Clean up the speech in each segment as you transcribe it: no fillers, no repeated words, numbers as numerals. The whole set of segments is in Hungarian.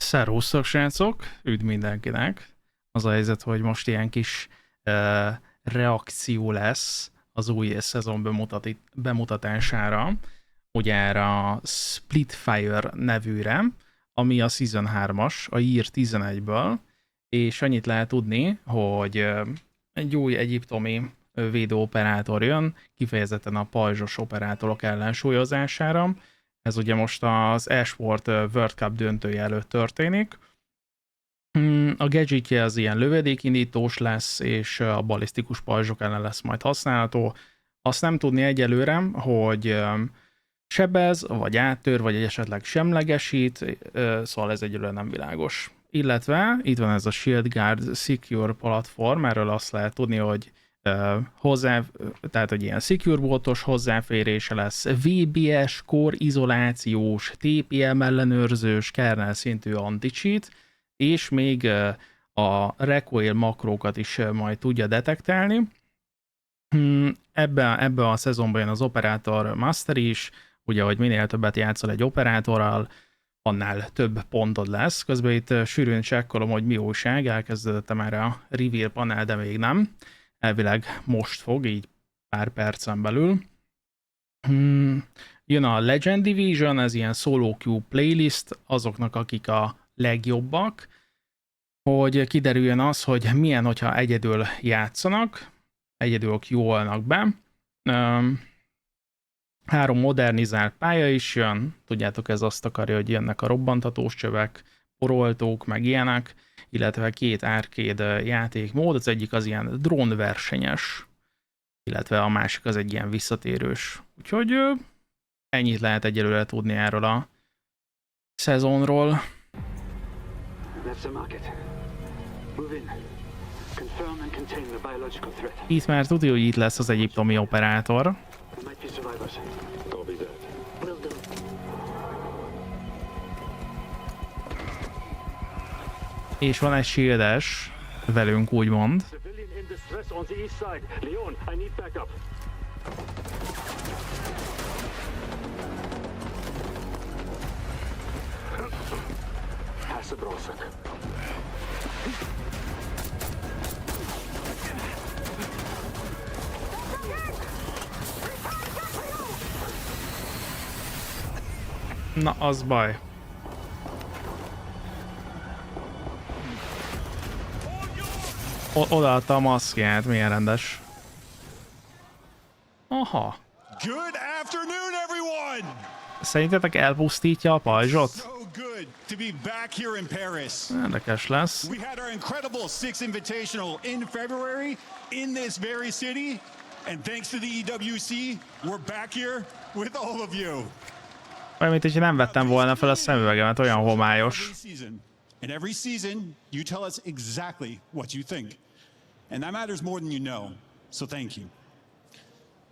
Szervusztok, srácok! Üdv mindenkinek! Az a helyzet, hogy most ilyen kis reakció lesz az új szezon bemutatására, ugye erre a Splitfire nevűre, ami a Season 3-as, a Year11-ből, és annyit lehet tudni, hogy egy új egyiptomi védőoperátor jön, kifejezetten a pajzsos operátorok ellensúlyozására. Ez ugye most az eSport World Cup döntője előtt történik. A gadgetje az ilyen lövedékindítós lesz, és a balisztikus pajzsok ellen lesz majd használható. Azt nem tudni egyelőre, hogy sebez, vagy áttör, vagy esetleg semlegesít, szóval ez egyelőre nem világos. Illetve itt van ez a Shield Guard Secure platform, erről azt lehet tudni, hogy tehát hogy ilyen secure boltos hozzáférése lesz, VBS, core izolációs, TPM ellenőrzős, kernel szintű anti-cheat, és még a recoil makrókat is majd tudja detektálni. Ebben a szezonban jön az operátor master is, ugye, hogy minél többet játszol egy operátorral, annál több pontod lesz. Közben itt sűrűn csekkolom, hogy mi újság, elkezdődöttem már a reveal panel, de még nem. Elvileg most fog, így pár percen belül. Jön a Legend Division, ez ilyen solo queue playlist azoknak, akik a legjobbak, hogy kiderüljön az, hogy milyen, hogyha egyedül játszanak, egyedül queue-olnak be. 3 modernizált pálya is jön, tudjátok, ez azt akarja, hogy jönnek a robbantatós csövek, poroltók, meg ilyenek, illetve 2 árkád játékmód, az egyik az ilyen Drón versenyes, illetve a másik az egy ilyen visszatérős. Úgyhogy ennyit lehet egyelőre tudni erről a szezonról. Itt már tudja, hogy itt lesz az egyiptomi operátor. És van egy shieldes velünk, úgymond. Na, az baj. Odaadta a maszkját, milyen rendes. Aha. Good afternoon, everyone. Szerintetek elpusztítja a pajzsot? So good to be back here in Paris. Érdekes lesz. We had our incredible 6 Invitational in February in this very city, and thanks to the EWC, we're back here with all of you. Olyan, mint hogyha nem vettem volna fel a szemüvegemet, olyan homályos. And every season, you tell us exactly what you think. And that matters more than you know, so thank you.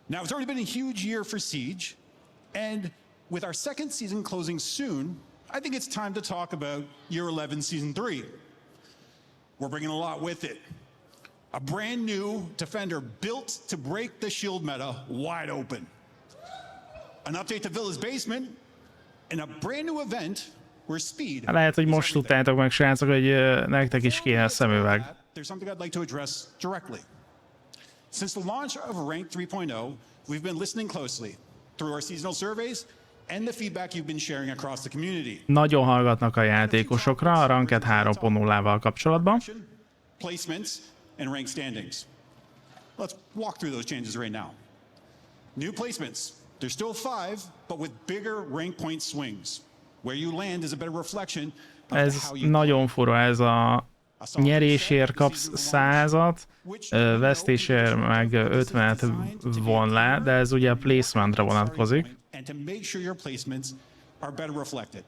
Now, it's already been a huge year for Siege, and with our second season closing soon, I think it's time to talk about Year 11 Season 3. We're bringing a lot with it. A brand new Defender built to break the shield meta wide open. An update to Villa's Basement, and a brand new event where speed. Lehet, hogy most tudtátok meg, srácok, hogy nektek is kéne a szemüveg. There's something I'd like to address directly. Since the launch of Rank 3.0, we've been listening closely through our seasonal surveys and the feedback you've been sharing across the community. Nagyon hallgatnak a játékosokra a Ranked 3.0-val kapcsolatban. Placements and rank standings. Let's walk through those changes right now. New placements. There's still 5, but with bigger rank point swings. Where you land is a better reflection of Ez how you nagyon fura, ez a nyerésért kapsz 100-at, vesztésért meg 50-et von le, de ez ugye a placementre vonatkozik. And to make sure your placements are better reflected.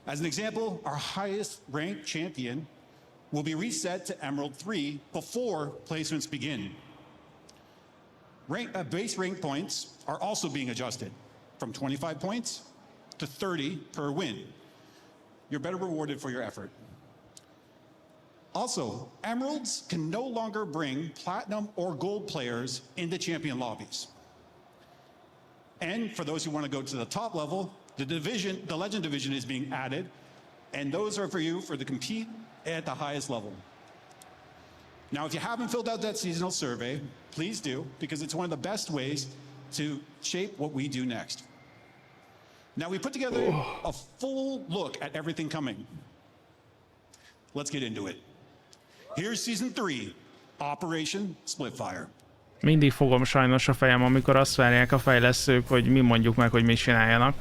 As an example, our highest ranked champion will be reset to Emerald 3 before placements begin. Base rank points are also being adjusted from 25 points to 30 per win. You're better rewarded for your effort. Also, Emeralds can no longer bring Platinum or Gold players into champion lobbies. And for those who want to go to the top level, the Legend Division is being added, And those are for you to compete at the highest level. Now, if you haven't filled out that seasonal survey, please do, because it's one of the best ways to shape what we do next. Now, we put together a full look at everything coming. Let's get into it. Here's season 3, Operation Splitfire. Mindig fogom sajnos a fejem, amikor azt várják a fejlesztők, hogy mi mondjuk meg, hogy mit csináljanak.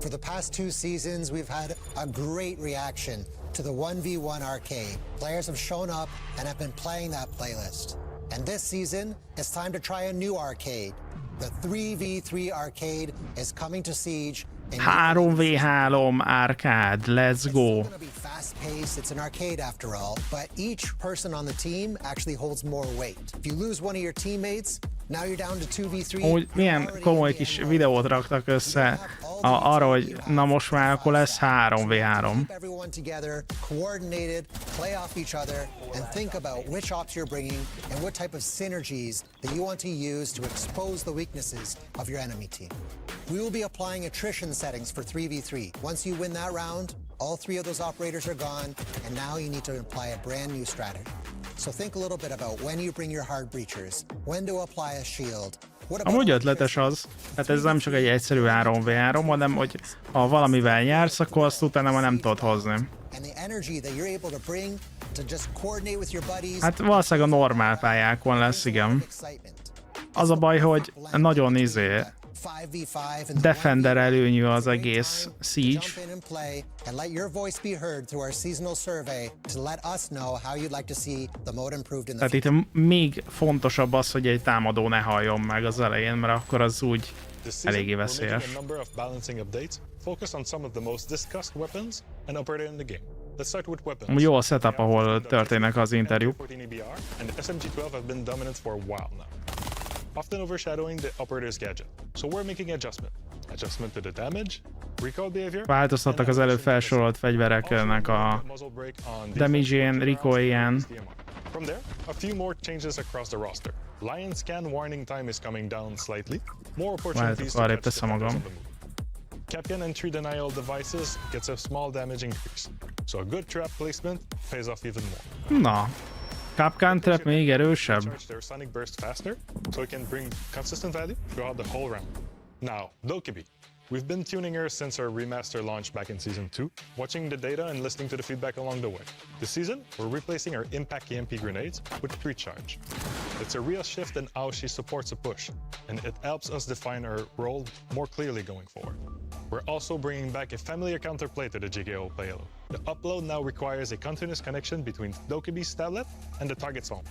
For the past 2 seasons, we've had a great reaction to the 1v1 arcade. Players have shown up and have been playing that playlist. And this season, it's time to try a new arcade. The 3v3 arcade is coming to Siege. 3v3 árkád, let's go. It's gonna be fast-paced, it's an arcade after all, but each person on the team actually holds more weight. If you lose one of your teammates, now you're down to 2v3. Úgy milyen komoly kis videót raktak össze arra, hogy na most már akkor lesz 3v3. Keep everyone together, coordinated, play off each other, and think about which ops you're bringing and what type of synergies that you want to use to expose the weaknesses of your enemy team. We will be applying attrition settings for 3v3. Once you win that round, all 3 of those operators are gone, and now you need to apply a brand new strategy. So think a little bit about when you bring your hard breachers, when to apply a shield. Amúgy ötletes az, hát ez nem csak egy egyszerű 3v3, hanem hogy ha valamivel nyersz, akkor azt utána már nem tudod hozni. Hát valószínűleg a normál pályákon lesz, igen. Az a baj, hogy nagyon Defender előnyű az egész Siege. Tehát itt még fontosabb az, hogy egy támadó ne halljon meg az elején, mert akkor az úgy eléggé veszélyes. Jó a setup, ahol történnek az interjúk. Often overshadowing the operator's gadget. So we're making adjustment to the damage, recoil behavior. Változtattak az előbb felsorolt fegyvereknek a damage-én, recoil-jén. From there, a few more changes across the roster. Lion scan warning time is coming down slightly. More opportunities to catch the on the move. Capcan entry denial devices gets a small damage increase. So a good trap placement pays off even more. Na. Capcan trap még erősebb. Sonic burst faster, so it can bring consistent value throughout the whole round. Now, Dokkaebi. We've been tuning her since our remaster launch back in Season 2, watching the data and listening to the feedback along the way. This season, we're replacing our Impact EMP grenades with Recharge. It's a real shift in how she supports a push, and it helps us define her role more clearly going forward. We're also bringing back a familiar counterplay to the GKO payload. The upload now requires a continuous connection between Dokkaebi's tablet and the target's phone.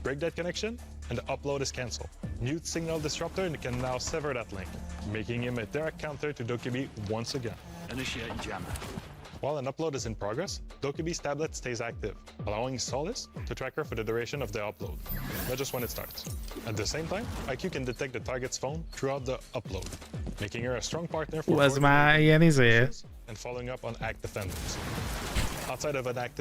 Break that connection, and the upload is cancelled. Mute signal disruptor can now sever that link, making him a direct counter to Dokkaebi once again. Initiate jammer. While an upload is in progress, Dokkaebi's tablet stays active, allowing Solace to track her for the duration of the upload, not just when it starts. At the same time, IQ can detect the target's phone throughout the upload, making her a strong partner for and following up on act defenders.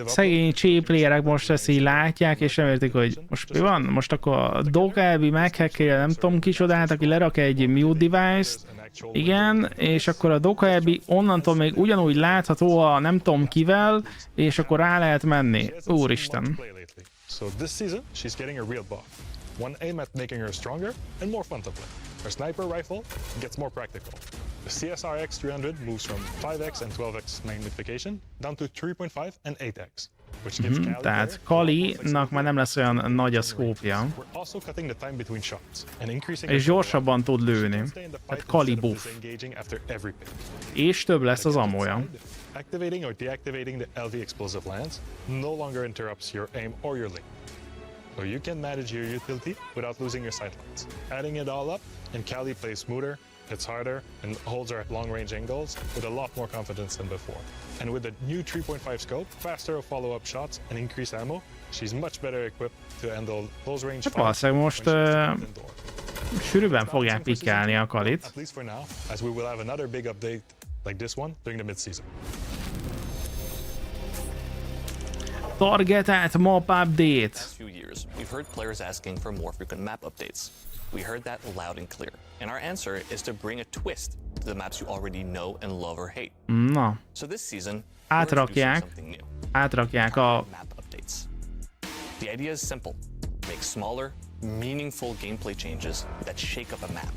Szegény csíplerek most ezt így látják, és nem értik, hogy most mi van? Most akkor a Dokkaebi meghackelje nem tudom kicsodát, aki lerak egy mute device-t, igen, és akkor a Dokkaebi onnantól még ugyanúgy látható a nem tudom kivel, és akkor rá lehet menni. Úristen. One aim at making her stronger and more fun to play. Her sniper rifle gets more practical. The CSR X300 moves from 5x and 12x magnification down to 3.5 and 8x, which gives tehát Kali-nak már nem lesz olyan nagy a szkópja. És gyorsabban tud lőni. Tehát Kali buff. És több lesz az ammója. Activating or deactivating the LV explosive lands no longer interrupts your aim or your link. So you can manage your utility without losing your sightlines. Adding it all up, and Kali plays smoother, hits harder, and holds her at long-range angles with a lot more confidence than before. And with the new 3.5 scope, faster follow-up shots, and increased ammo, she's much better equipped to handle close-range fire. Valószínűleg most sűrűbben fogják pikkelni a Kalit. At least for now, as we will have another big update like this one during the mid-season. Targeted map update. Past few years, we've heard players asking for more frequent map updates. We heard that loud and clear. And our answer is to bring a twist to the maps you already know and love or hate. Na, So this season, we're introducing something new. átrakják a... Map updates. The idea is simple. Make smaller, meaningful gameplay changes that shake up a map.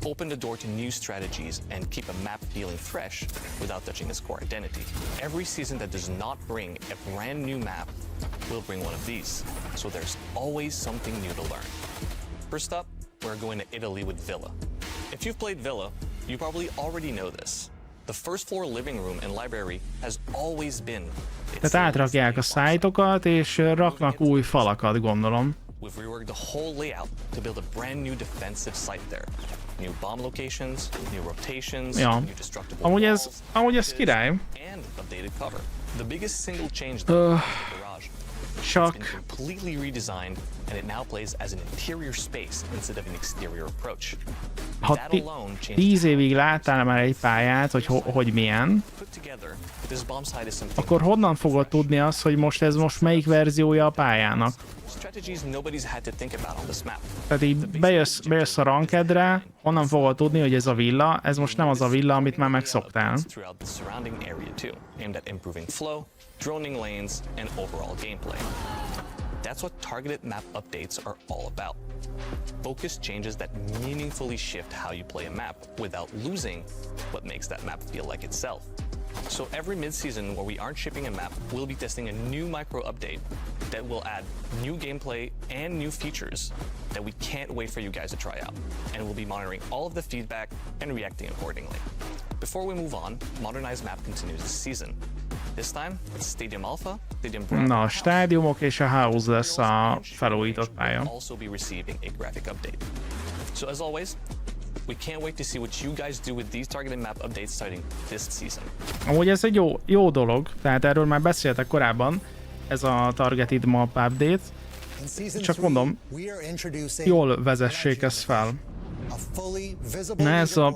Open the door to new strategies and keep a map feeling fresh without touching its core identity. Every season that does not bring a brand new map will bring one of these, so there's always something new to learn. First up, we're going to Italy with Villa. If you've played Villa, you probably already know this. The first floor living room and library has always been. Tehát átrakják a szájtokat, és raknak új falakat, gondolom. We've reworked the whole layout to build a brand new defensive site there. New bomb locations, new rotations, Ja. new destructible Amúgy ez király. and updated cover. The biggest single change though is the garage. It's been Csak completely redesigned and it now plays as an interior space instead of an exterior approach. ha That alone changes 10 évig láttál már egy pályát, hogy milyen, put together. This bomb site is something akkor honnan fogod tudni azt, hogy ez most melyik verziója a pályának? strategies nobody's had to think about on this map. Tehát így bejössz a rankedre, honnan fogod tudni, hogy ez a villa, ez most nem az a villa, amit már megszoktál. Throughout the surrounding area too, aimed at improving flow, droning lanes, and overall gameplay. That's what targeted map updates are all about. Focused changes that meaningfully shift how you play a map without losing what makes that map feel like itself. So every mid-season where we aren't shipping a map, we'll be testing a new micro update that will add new gameplay and new features that we can't wait for you guys to try out. And we'll be monitoring all of the feedback and reacting accordingly. Before we move on, Modernized Map continues this season. This time, it's Stadium Alpha, Stadium Bravo. Na, a stádiumok és a house lesz a felújított pálya. Also be receiving a graphic update. So as always, we can't wait to see what you guys do with these targeted map updates starting this season. Amúgy ez egy jó dolog, tehát erről már beszéltek korábban, ez a targeted map update. Csak mondom, jól vezessék ezt fel. Na ez a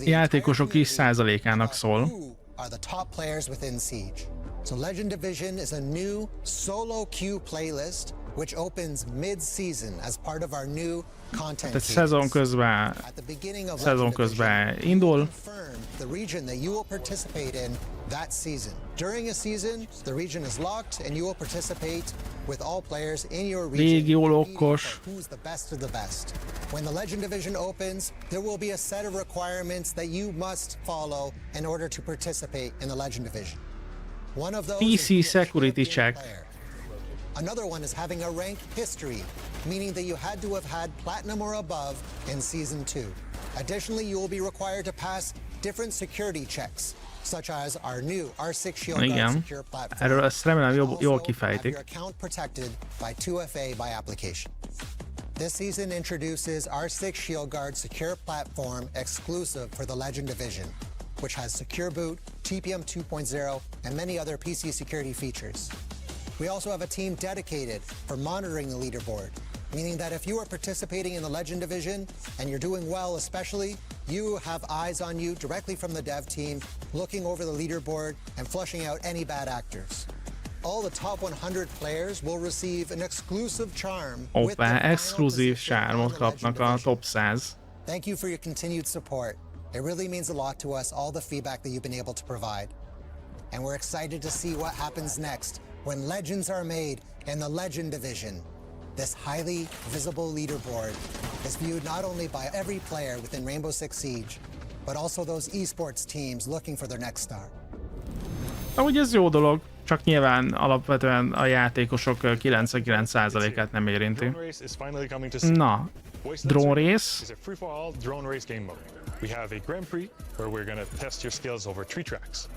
játékosok is százalékának szól. Are the top players within Siege. So Legend Division is a new solo queue playlist which opens mid-season as part of our new content. Tehát szezon közben indul. The region that you will participate in that season. During a season, the region is locked and you will participate with all players in your region. Régió okkos. Who's the best of the best. When the Legend Division opens, there will be a set of requirements that you must follow in order to participate in the Legend Division. One of those PC is security check. player. Another one is having a rank history, meaning that you had to have had platinum or above in Season 2. Additionally, you will be required to pass different security checks, such as our new R6 Shield Guard Igen. secure platform. Erről ezt remélem jól Also have kifejtik. your account protected by 2FA by application. This season introduces R6 Shield Guard secure platform exclusive for the Legend Division, which has secure boot, TPM 2.0, and many other PC security features. We also have a team dedicated for monitoring the leaderboard, meaning that if you are participating in the Legend Division and you're doing well especially, you have eyes on you directly from the dev team, looking over the leaderboard and flushing out any bad actors. All the top 100 players will receive an exclusive charm. with their Hoppá, final exkluzív position on sármot the Legend kapnak a Division. top 100. Thank you for your continued support. It really means a lot to us, all the feedback that you've been able to provide. And we're excited to see what happens next when legends are made in the Legend Division. This highly visible leaderboard is viewed not only by every player within Rainbow Six Siege, but also those esports teams looking for their next star. Amúgy ez jó dolog, csak nyilván alapvetően a játékosok 99%-át nem érinti. Na, Drón rész. It's a free-for-all drone race game mode. We have a Grand Prix where we're going to test your skills over 3 tracks.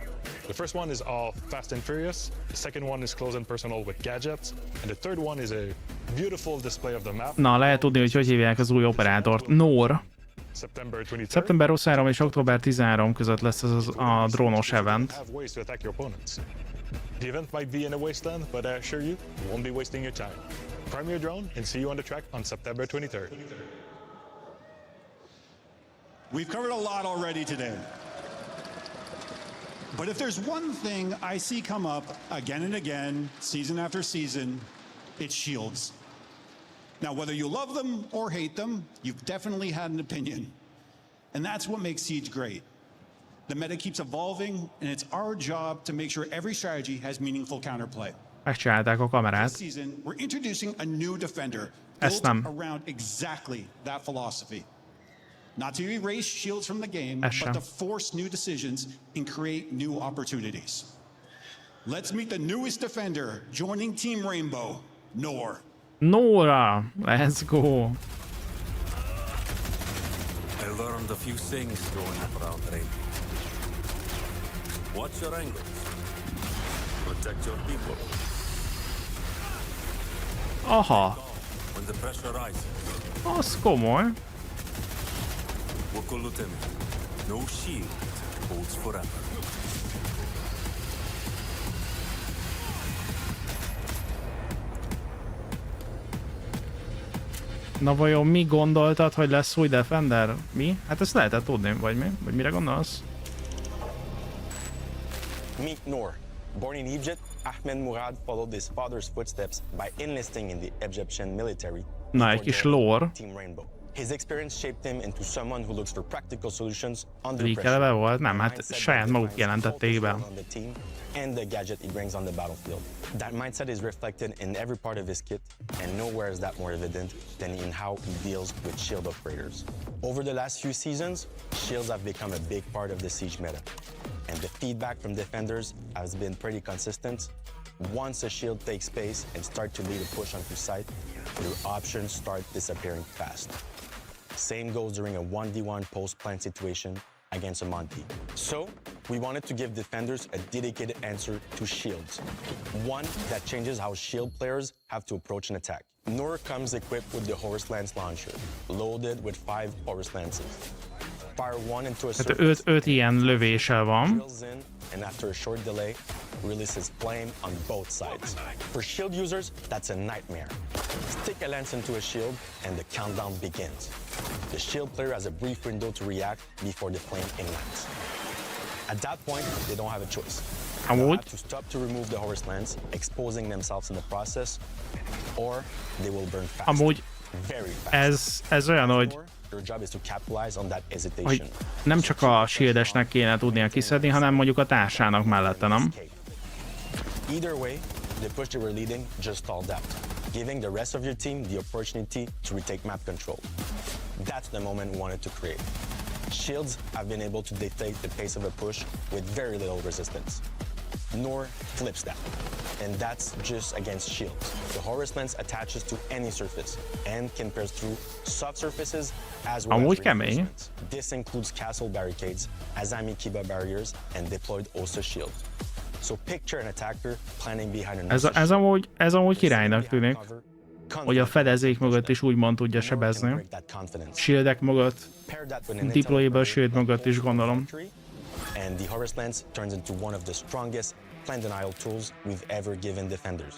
The first one is all fast and furious, the second one is close and personal with gadgets, and the third one is a beautiful display of the map. Na, lehet tudni, hogy hívják az új operátort. Noor. Szeptember 23 és október 13 között lesz ez a drónos event. The event might be in a wasteland, but I assure you, you won't be wasting your time. Prime your drone and see you on the track on September 23rd. We've covered a lot already today. But if there's one thing I see come up again and again, season after season, it's shields. Now, whether you love them or hate them, you've definitely had an opinion. And that's what makes Siege great. The meta keeps evolving, and it's our job to make sure every strategy has meaningful counterplay. Megcsinálták a This kamerát. season, we're introducing a new defender Ezt built nem. around exactly that philosophy. Not to erase shields from the game, Ez sem. but to force new decisions and create new opportunities. Let's meet the newest defender joining Team Rainbow, Noor. Noora! Let's go! I learned a few things growing up around Rainbow. Watch your angles. Protect your people. Aha! When the pressure rises, Az komoly. Wokolutemi. No shield holds forever. Na vajon mi gondoltad, hogy lesz új Defender? Mi? Hát ezt lehetett tudni, vagy mi? Vagy mire gondolsz? Meet Noor. Born in Egypt, Ahmed Murad followed his father's footsteps by enlisting in the Egyptian military. Na, egy before kis joining lore. Team Rainbow. His experience shaped him into someone who looks for practical solutions under Leak pressure. eleve volt? Nem, A hát mindset saját that maguk defines jelentették be. focus on the team and the gadget he brings on the battlefield. That mindset is reflected in every part of his kit, and nowhere is that more evident than in how he deals with shield operators. Over the last few seasons, shields have become a big part of the Siege meta, and the feedback from defenders has been pretty consistent. Once a shield takes space and start to lead a push onto site, your options start disappearing fast. Same goes during a 1v1 post-plant situation against a Monty. So, we wanted to give defenders a dedicated answer to shields. One that changes how shield players have to approach an attack. Noor comes equipped with the Horse Lance launcher, loaded with 5 Horse Lances. Fire one into a Hát surface, 5 ilyen lövése van. drills in, and after a short delay, releases flame on both sides. For shield users, that's a nightmare. Stick a lance into a shield, and the countdown begins. The shield player has a brief window to react before the flame ignites. At that point, they don't have a choice. They'll Amúgy have to stop to remove the horse lance, exposing themselves in the process, or they will burn fast. Amúgy Very fast. ez olyan, hogy Your job is to capitalize on that hogy hesitation. nem csak a shieldesnek kéne tudnia kiszedni, hanem mondjuk a társának mellette, nem? Either way, the push they were leading just stalled out, giving the rest of your team the opportunity to retake map control. That's the moment we wanted to create. Shields have been able to dictate the pace of a push with very little resistance. Noor flips that, and that's just against shields. The Horus Lance attaches to any surface and can pierce through soft surfaces as well Amúgy as kemény. reinforcements. This includes castle barricades, Azami Kiba barriers, and deployed Osa shield. So picture an attacker planning behind an Osa shield. Ez amúgy királynak tűnik, hogy a fedezék mögött is úgymond tudja sebezni. Shieldek mögött, deployable shield mögött is gondolom. And the Horus Lance turns into one of the strongest plan denial tools we've ever given defenders.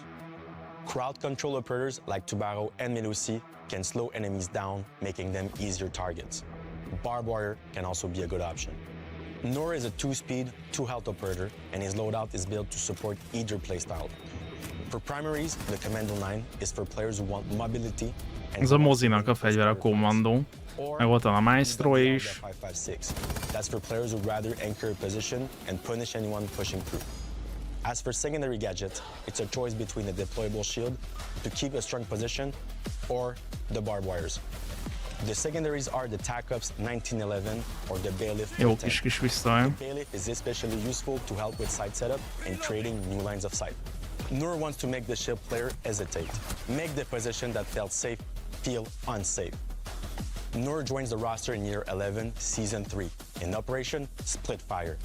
Crowd control operators like Tubaro and Melusi can slow enemies down, making them easier targets. Barbed Wire can also be a good option. Noor is a 2-speed, 2-health operator, and his loadout is built to support either playstyle. For primaries, the Commando 9 is for players who want mobility and Ez a mozinak a fegyver, a kommandó. Meg ott van a Maestro is. 556. That's for players who rather anchor a position and punish anyone pushing through. As for secondary gadgets, it's a choice between a deployable shield to keep a strong position or the barbed wires. The secondaries are the TACOPS 1911 or the Bailiff Jó 10. kis visszajön. Bailiff is especially useful to help with site setup and creating new lines of sight. Noor wants to make the shield player hesitate, make the position that felt safe feel unsafe. Noor joins the roster in year 11, season 3, in Operation Split Fire.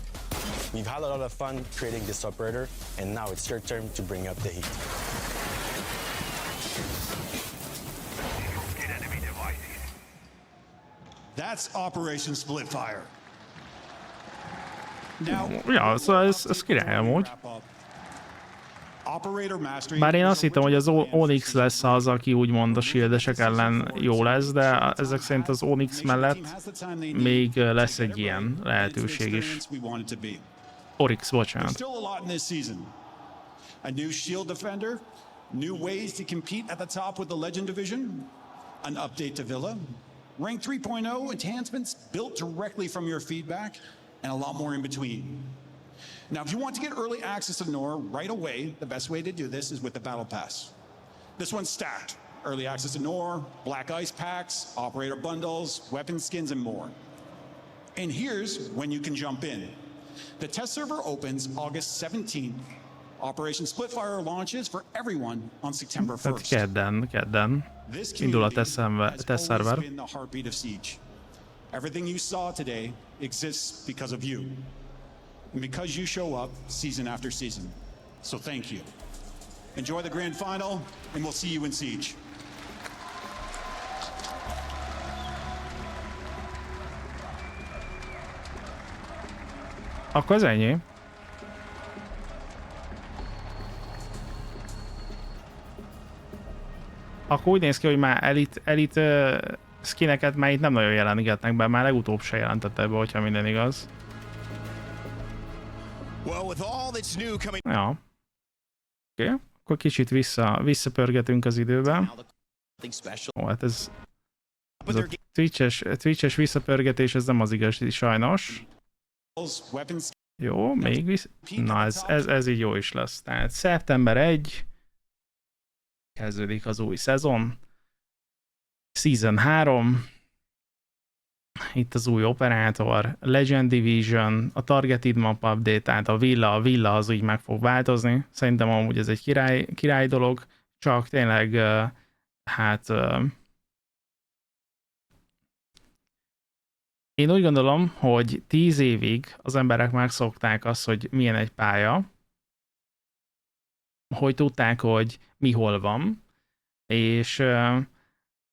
We've had a lot of fun creating this operator, and now it's your turn to bring up the heat. That's Operation Splitfire. Now, Ja, szóval ez király amúgy. Bár én azt hittem, hogy az Onyx lesz az, aki úgymond a shieldesek ellen jó lesz, de ezek szerint az Onyx mellett még lesz egy ilyen lehetőség is. Oryx, bocsánat. A new shield defender, New ways to compete at the top with the Legend Division, an update to Villa, Rank 3.0 enhancements built directly from your feedback, and a lot more in between. Now, if you want to get early access to Noor right away, the best way to do this is with the Battle Pass. This one's stacked. Early access to Noor, Black Ice packs, operator bundles, weapon skins, and more. And here's when you can jump in. The test server opens August 17th. Operation Splitfire launches for everyone on September 1st. Kedden. Indul a teszt szerver. Been the heartbeat of Siege. Everything you saw today exists because of you. And because you show up season after season. So thank you. Enjoy the grand final, and we'll see you in Siege. Akkor ez ennyi. Akkor úgy néz ki, hogy már elit skineket már itt nem nagyon jelentgetnek be, már legutóbb se jelentette be, hogyha minden igaz. Ja. Oké, akkor kicsit visszapörgetünk az időben. Ó, hát ez a Twitch-es visszapörgetés, ez nem az igazi sajnos. Jó, még na ez így jó is lesz. Tehát szeptember 1 kezdődik az új szezon. Season 3. Itt az új operátor, Legend Division, a Targeted Map Update, tehát a villa az így meg fog változni. Szerintem amúgy ez egy király dolog, csak tényleg én úgy gondolom, hogy 10 évig az emberek megszokták azt, hogy milyen egy pálya, hogy tudták, hogy mi hol van, és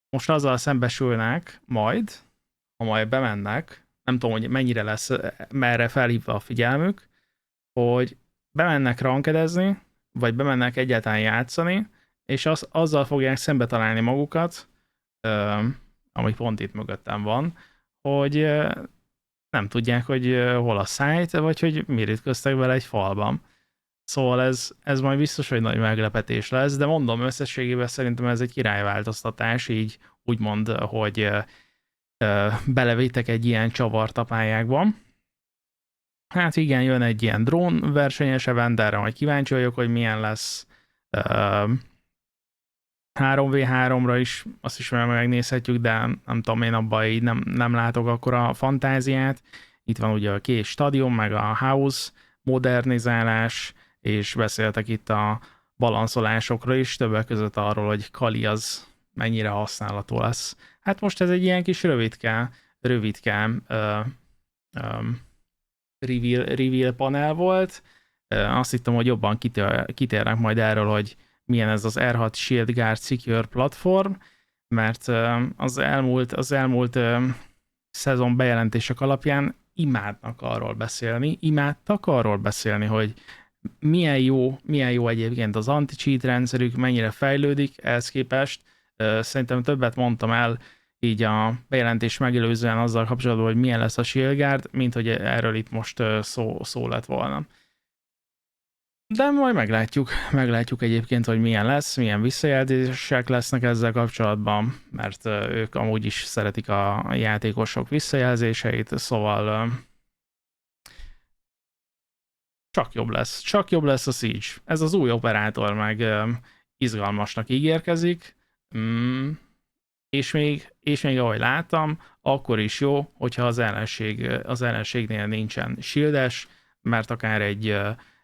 most azzal szembesülnek majd, ha majd bemennek, nem tudom, hogy mennyire lesz merre felhívva a figyelmük, hogy bemennek rankedezni, vagy bemennek egyáltalán játszani, és azzal fogják szembe találni magukat, ami pont itt mögöttem van, hogy nem tudják, hogy hol a site, vagy hogy miért ütköztek vele egy falban. Szóval ez majd biztos, hogy nagy meglepetés lesz, de mondom, összességében szerintem ez egy királyváltoztatás, így úgymond, hogy belevétek egy ilyen csavart a pályákban. Hát igen, jön egy ilyen drón versenyes event, erre majd kíváncsi vagyok, hogy milyen lesz. 3v3-ra is, azt is megnézhetjük, de nem tudom, én abban így nem látok akkora fantáziát. Itt van ugye a két stadion, meg a house modernizálás, és beszéltek itt a balanszolásokról is, többek között arról, hogy Kali az mennyire használható lesz. Hát most ez egy ilyen kis rövidke reveal panel volt. Azt hittem, hogy jobban kitérnek majd erről, hogy milyen ez az R6 Shield Guard Secure platform, mert az elmúlt szezon bejelentések alapján imádtak arról beszélni, hogy milyen jó egyébként az anti-cheat rendszerük, mennyire fejlődik ehhez képest. Szerintem többet mondtam el így a bejelentés megelőzően azzal kapcsolatban, hogy milyen lesz a Shield Guard, mint hogy erről itt most szó lett volna. De majd meglátjuk egyébként, hogy milyen lesz, milyen visszajelzések lesznek ezzel kapcsolatban, mert ők amúgy is szeretik a játékosok visszajelzéseit, szóval csak jobb lesz a Siege. Ez az új operátor meg izgalmasnak ígérkezik, és még ahogy láttam, akkor is jó, hogyha az ellenségnél nincsen shieldes, mert akár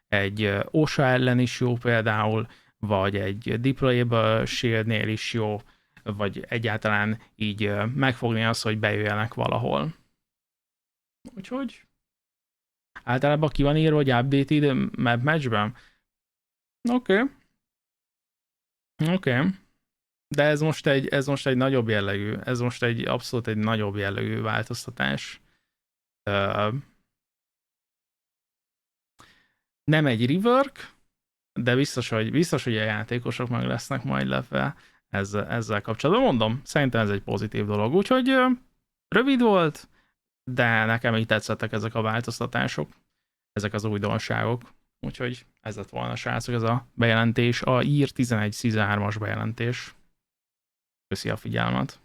egy OSA ellen is jó például, vagy egy deployable shieldnél is jó, vagy egyáltalán így megfogni azt, hogy bejöjjenek valahol. Úgyhogy általában ki van írva, hogy updated map matchben. Oké. De ez most egy nagyobb jellegű, abszolút egy nagyobb jellegű változtatás. Nem egy rework, de biztos, hogy a játékosok meg lesznek majd lepve ezzel kapcsolatban. Mondom, szerintem ez egy pozitív dolog. Úgyhogy rövid volt, de nekem így tetszettek ezek a változtatások, ezek az újdonságok. Úgyhogy ez lett volna, srácok, ez a bejelentés, a Year 11-13-as bejelentés. Köszi a figyelmet!